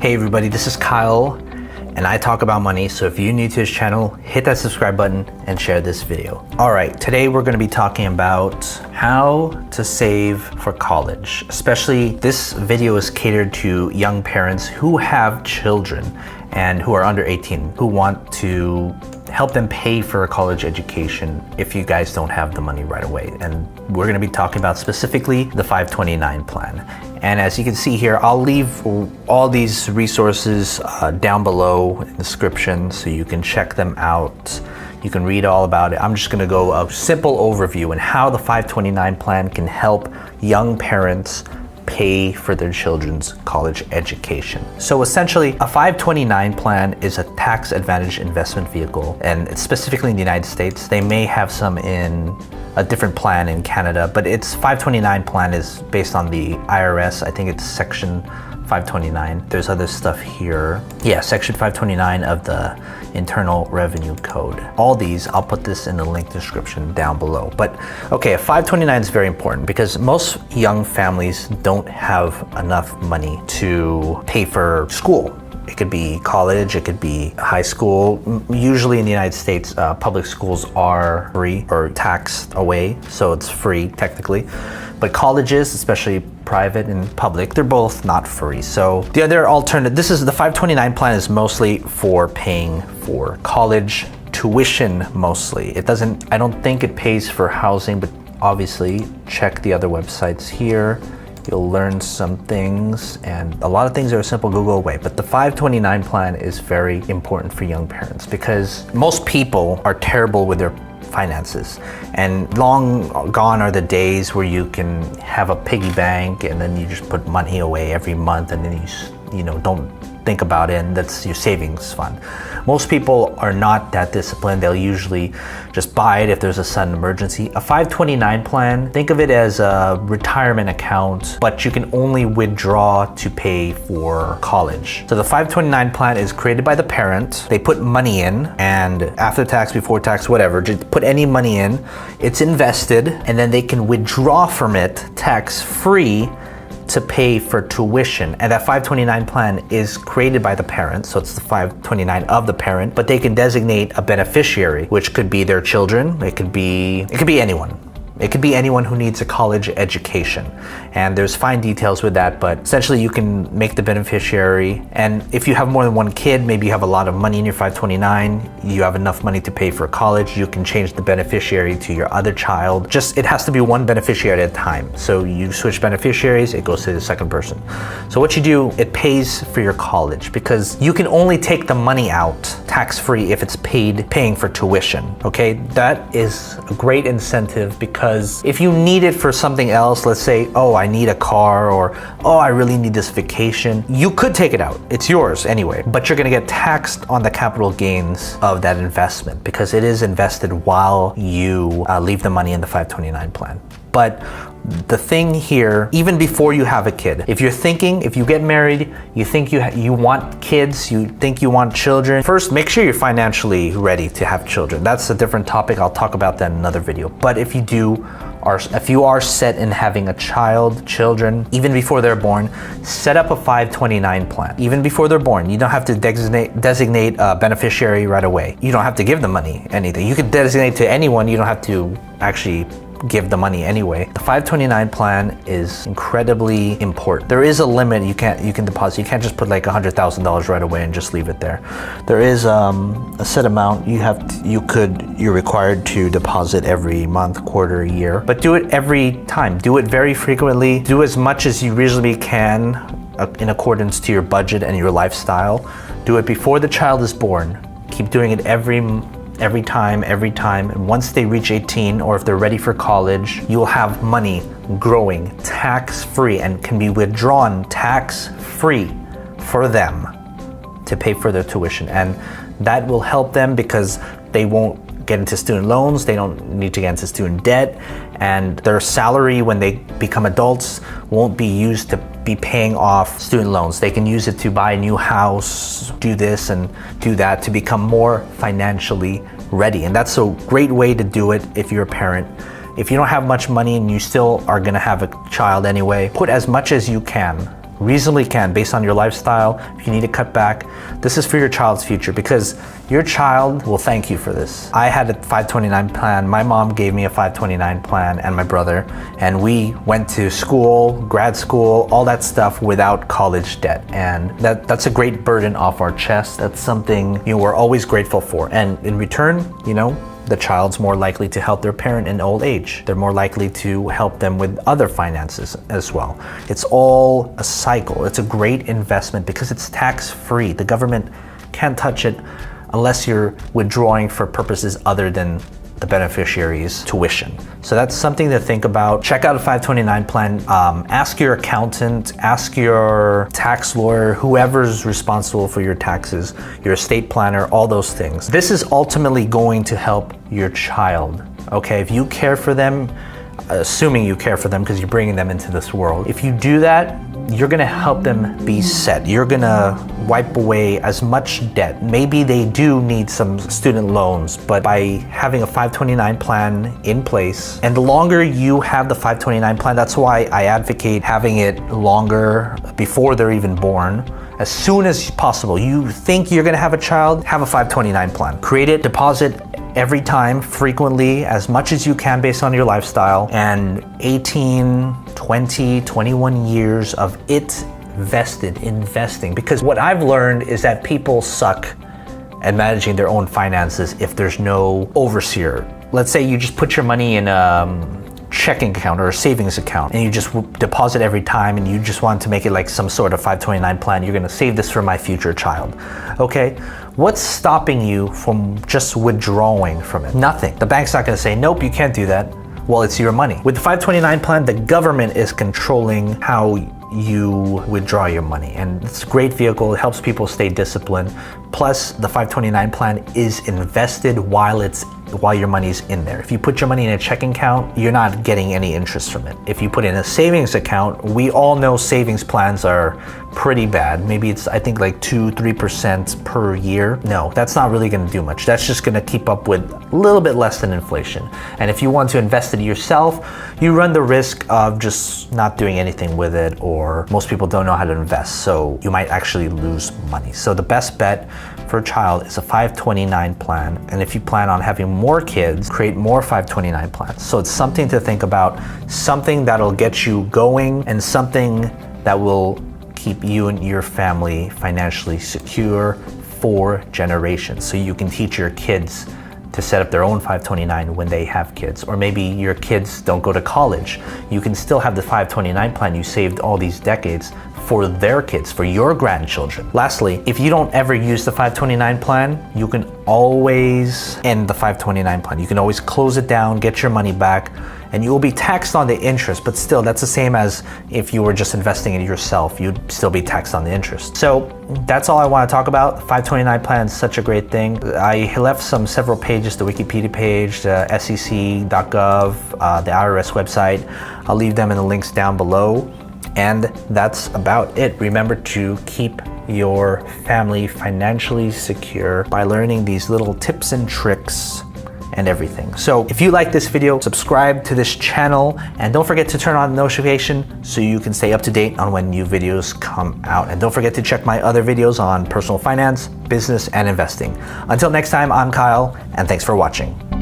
Hey everybody, this is Kyle and I talk about money. So if you're new to this channel, hit that subscribe button and share this video. All right, today we're going to be talking about how to save for college. Especially this video is catered to young parents who have children and who are under 18, who want to help them pay for a college education if you guys don't have the money right away. And we're going to be talking about specifically the 529 plan. And as you can see here, I'll leave all these resources down below in the description so you can check them out. You can read all about it. I'm just gonna go a simple overview on how the 529 plan can help young parents pay for their children's college education. So essentially, a 529 plan is a tax advantage investment vehicle, and it's specifically in the United States. They may have some in a different plan in Canada, but its 529 plan is based on the IRS. I think it's section 529. There's other stuff here. Yeah, section 529 of the Internal Revenue Code. All these, I'll put this in the link description down below. But okay, a 529 is very important because most young families don't have enough money to pay for school. It could be college, it could be high school. Usually in the United States, public schools are free or taxed away, so it's free technically. But colleges, especially private and public, they're both not free. So the other alternative, the 529 plan is mostly for paying for college tuition mostly. I don't think it pays for housing, but obviously check the other websites here. You'll learn some things, and a lot of things are a simple Google away. But the 529 plan is very important for young parents because most people are terrible with their finances, and long gone are the days where you can have a piggy bank and then you just put money away every month and then you don't think about it, and that's your savings fund. Most people are not that disciplined. They'll usually just buy it if there's a sudden emergency. A 529 plan, think of it as a retirement account, but you can only withdraw to pay for college. So the 529 plan is created by the parent. They put money in, and after tax, before tax, whatever, just put any money in. It's invested, and then they can withdraw from it tax-free to pay for tuition. And that 529 plan is created by the parent, so it's the 529 of the parent, but they can designate a beneficiary, which could be their children, it could be anyone. It could be anyone who needs a college education. And there's fine details with that, but essentially you can make the beneficiary. And if you have more than one kid, maybe you have a lot of money in your 529, you have enough money to pay for college, you can change the beneficiary to your other child. It has to be one beneficiary at a time. So you switch beneficiaries, it goes to the second person. So what you do, it pays for your college because you can only take the money out tax-free if it's paying for tuition, okay? That is a great incentive because if you need it for something else, let's say, oh, I need a car, or oh, I really need this vacation, you could take it out. It's yours anyway, but you're gonna get taxed on the capital gains of that investment because it is invested while you leave the money in the 529 plan. But the thing here, even before you have a kid, if you get married, you think you want kids, you think you want children, first make sure you're financially ready to have children. That's a different topic. I'll talk about that in another video. But if you are set in having a children, even before they're born, set up a 529 plan. Even before they're born, you don't have to designate a beneficiary right away. You don't have to give them money, anything. You could designate to anyone, you don't have to actually give the money anyway. The 529 plan is incredibly important. There is a limit you can deposit. You can't just put like $100,000 right away and just leave it there. There is a set amount you're required to deposit every month, quarter, year, but do it every time. Do it very frequently. Do as much as you reasonably can in accordance to your budget and your lifestyle. Do it before the child is born. Keep doing it every time. And once they reach 18, or if they're ready for college, you'll have money growing tax-free and can be withdrawn tax-free for them to pay for their tuition. And that will help them because they won't get into student loans, they don't need to get into student debt, and their salary when they become adults won't be used to be paying off student loans. They can use it to buy a new house, do this and do that to become more financially ready. And that's a great way to do it if you're a parent. If you don't have much money and you still are gonna have a child anyway, put as much as you can reasonably can based on your lifestyle. If you need to cut back, this is for your child's future because your child will thank you for this. I had a 529 plan. My mom gave me a 529 plan and my brother, and we went to school, grad school, all that stuff without college debt. And that's a great burden off our chest. That's something we're always grateful for. And in return, the child's more likely to help their parent in old age. They're more likely to help them with other finances as well. It's all a cycle. It's a great investment because it's tax-free. The government can't touch it unless you're withdrawing for purposes other than the beneficiary's tuition. So that's something to think about. Check out a 529 plan. Ask your accountant, ask your tax lawyer, whoever's responsible for your taxes, your estate planner, all those things. This is ultimately going to help your child, okay? If you care for them, assuming you care for them because you're bringing them into this world, if you do that, you're gonna help them be set. You're gonna wipe away as much debt. Maybe they do need some student loans, but by having a 529 plan in place, and the longer you have the 529 plan, that's why I advocate having it longer before they're even born. As soon as possible, you think you're gonna have a child, have a 529 plan. Create it, deposit every time, frequently, as much as you can based on your lifestyle, and 18, 20, 21 years of it investing. Because what I've learned is that people suck at managing their own finances if there's no overseer. Let's say you just put your money in a checking account or a savings account and you just deposit every time and you just want to make it like some sort of 529 plan. You're gonna save this for my future child, okay? What's stopping you from just withdrawing from it? Nothing. The bank's not gonna say, nope, you can't do that. Well, it's your money. With the 529 plan, the government is controlling how you withdraw your money. And it's a great vehicle. It helps people stay disciplined. Plus, the 529 plan is invested while your money's in there. If you put your money in a checking account, you're not getting any interest from it. If you put in a savings account, we all know savings plans are pretty bad. Maybe it's, I think, like 2-3% per year. No, that's not really gonna do much. That's just gonna keep up with a little bit less than inflation. And if you want to invest it yourself, you run the risk of just not doing anything with it, or most people don't know how to invest, so you might actually lose money. So the best bet for a child is a 529 plan. And if you plan on having more kids, create more 529 plans. So it's something to think about, something that'll get you going, and something that will keep you and your family financially secure for generations. So you can teach your kids to set up their own 529 when they have kids. Or maybe your kids don't go to college. You can still have the 529 plan you saved all these decades for their kids, for your grandchildren. Lastly, if you don't ever use the 529 plan, you can always end the 529 plan. You can always close it down, get your money back, and you will be taxed on the interest, but still that's the same as if you were just investing in yourself, you'd still be taxed on the interest. So that's all I want to talk about. The 529 plan is such a great thing. I left several pages, the Wikipedia page, the SEC.gov, the IRS website. I'll leave them in the links down below. And that's about it. Remember to keep your family financially secure by learning these little tips and tricks and everything. So if you like this video, subscribe to this channel and don't forget to turn on the notification so you can stay up to date on when new videos come out. And don't forget to check my other videos on personal finance, business, and investing. Until next time, I'm Kyle, and thanks for watching.